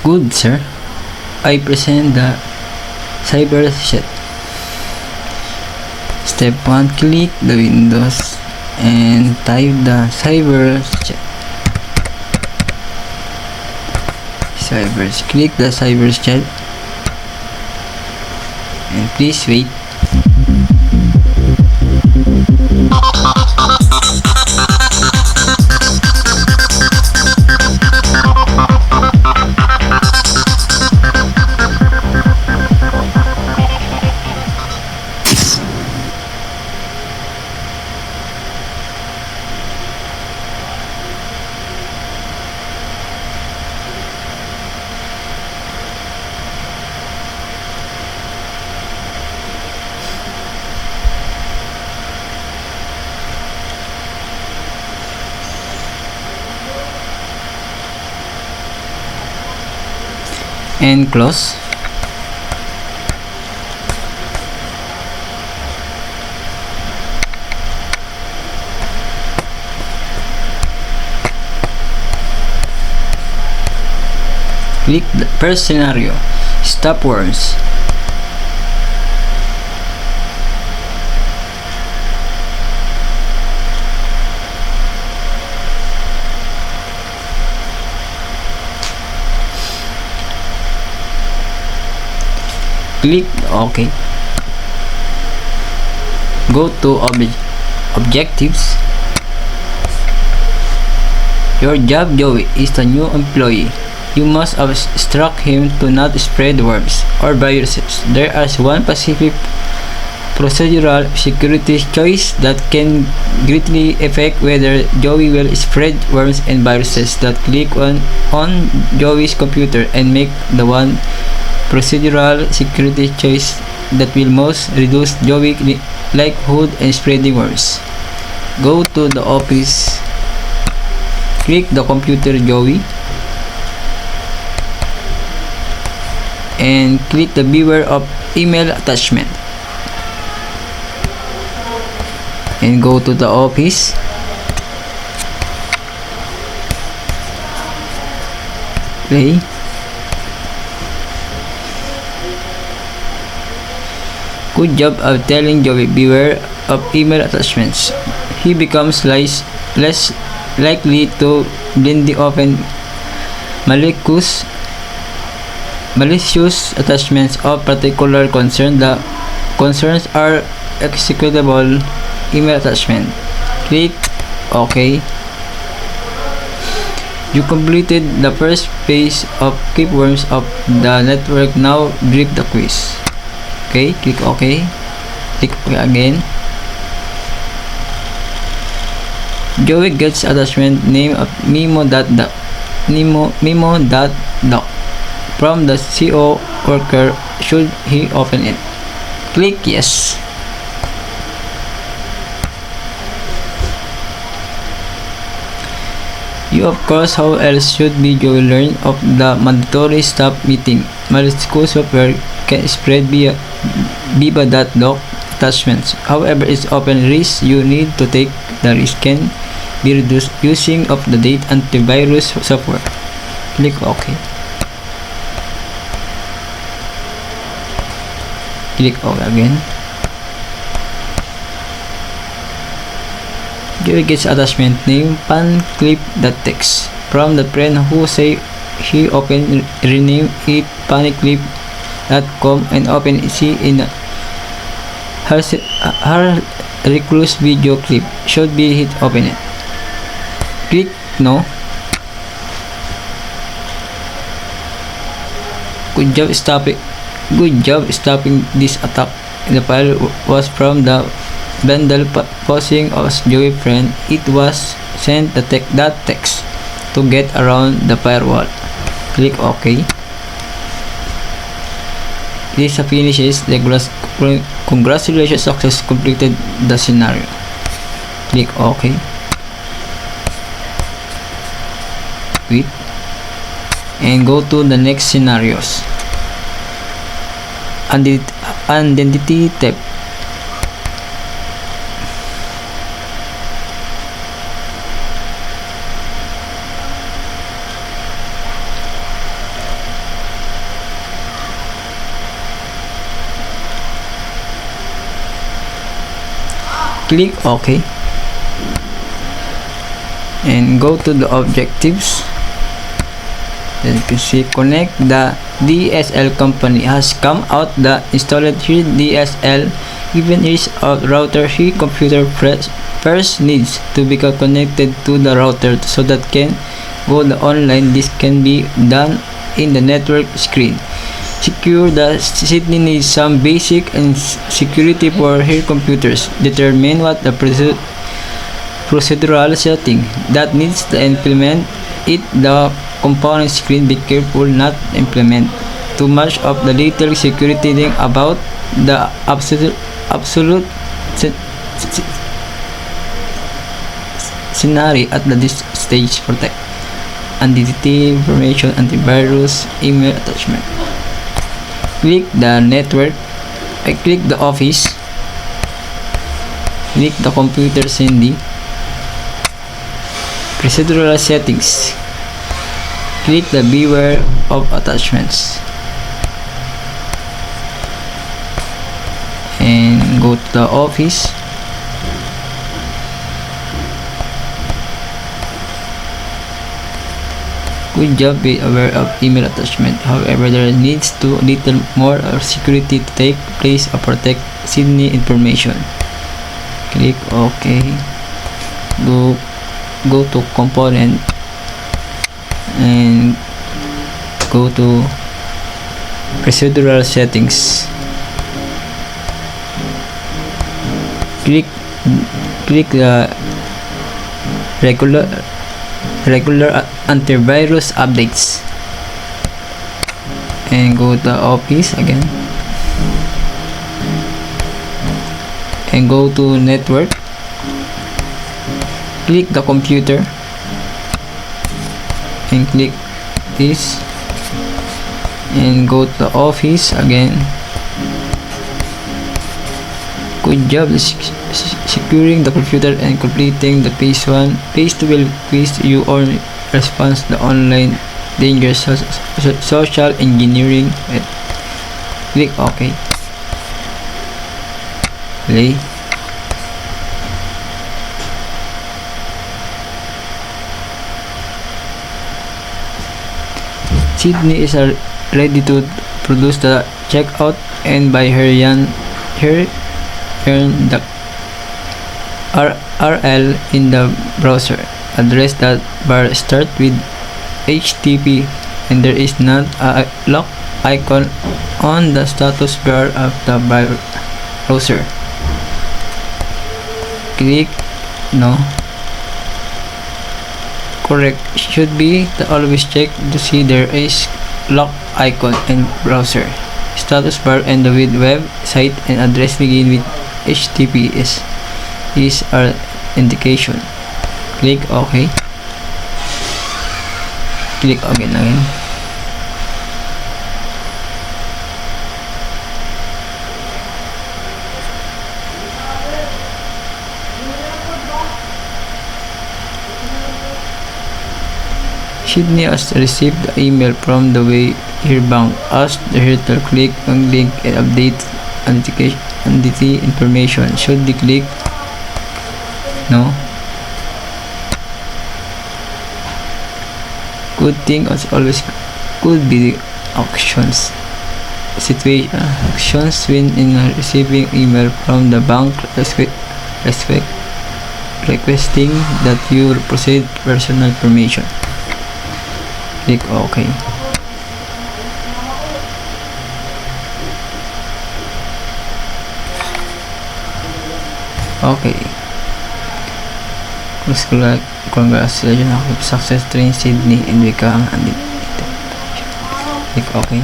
Good, sir. I present the cyber set. Step 1, click the windows and type the cyber chat. Click the cyber chat and please wait. And close. Click the first scenario, stop worms. Click OK. Go to objectives. Your job, Joey, is the new employee. You must instruct him to not spread worms or viruses. There is one specific procedural security choice that can greatly affect whether Joey will spread worms and viruses. That click on Joey's computer and make the one procedural security choice that will most reduce Joey's likelihood in spreading worms. Go to the office. Click the computer Joey and click the beware of email attachment and go to the office. Play. Good job of telling Joey beware of email attachments. He becomes less likely to blindly open malicious attachments of particular concern. The concerns are executable email attachment. Click OK. You completed the first phase of keep worms of the network. Now break the quiz. Okay, click OK. Click OK again. Joey gets attachment name of memo.doc from the CO worker. Should he open it? Click yes. You of course, how else should be Joey learn of the mandatory staff meeting? Malicious software can spread via Viva.doc attachments. However, its open risk you need to take the risk can be reduced using up-to-date antivirus software. Click OK. Click OK again. Joey gets attachment name paniclip.txt from the friend who say he open rename it paniclip.com and open it in her recluse video clip. Should be hit open it. Click no. Good job stopping this attack. The file was from the bundle posting of Joey friend. It was sent that text to get around the firewall. Click OK. This finishes the congratulations, success completed the scenario. Click OK. Quit and go to the next scenarios. Identity theft. Click OK. And go to the objectives. Then you can see connect the DSL company has come out the installed here DSL given each router here computer first needs to be connected to the router so that can go the online. This can be done in the network screen. Secure the Sydney needs some basic and security for her computers. Determine what the procedural setting that needs to implement it. The component screen. Be careful not implement too much of the little security thing about the absolute scenario at this stage. Protect identity information, antivirus, email attachment. Click the network. I click the office. Click the computer Cindy. Procedural settings. Click the beware of attachments and go to the office. Good job, be aware of email attachment. However, there needs to little more security to take place or protect Sydney information. Click OK. Go to component and go to procedural settings. Click the regular antivirus updates and go to the office again and go to network. Click the computer and click this and go to the office again. Good job securing the computer and completing the phase 1. Phase 2 will quiz you on response to the online danger social engineering. Click OK. Play. Sydney is ready to produce the checkout and by her earn the URL in the browser. Address that bar start with HTTP and there is not a lock icon on the status bar of the browser. Click no. Correct should be to always check to see there is lock icon in browser status bar and the web site and address begin with HTTPS is our indication. Click OK. Click again. Sydney has received the email from the way her bank asked her to click on link and update identity information. Should they click no? Good thing as always could be the actions when in receiving email from the bank requesting that you proceed personal information. Click OK. Okay. Congratulations, success train Sydney and become click OK.